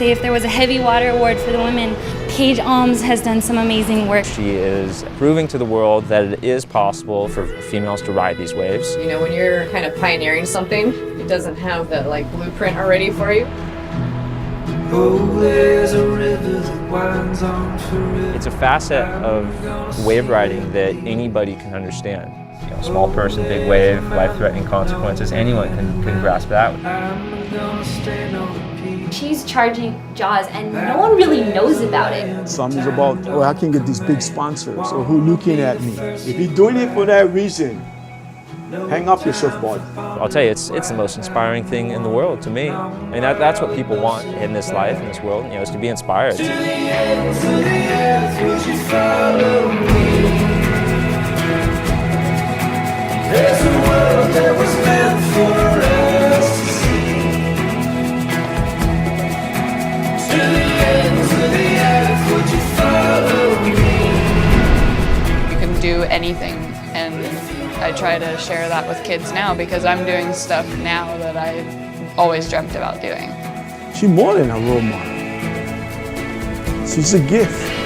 say if there was a heavy water award for the women, Paige Alms has done some amazing work. She is proving to the world that it is possible for females to ride these waves. You know, when you're kind of pioneering something, it doesn't have the blueprint already for you. Oh, there's a river that winds on forever. It's a facet of wave riding that anybody can understand. You know, small person, big wave, life-threatening consequences, anyone can grasp that. She's charging Jaws and no one really knows about it. Something's about, oh, I can get these big sponsors, or who looking at me. If you're doing it for that reason, hang up your surfboard. I'll tell you, it's the most inspiring thing in the world to me. I mean, that's what people want in this life, in this world, you know, is to be inspired. To the ends of the earth, would you follow me? There's a world that was meant for us to see. To the ends of the earth, would you follow me? You can do anything, and I try to share that with kids now because I'm doing stuff now that I always dreamt about doing. She's more than a role model. She's a gift.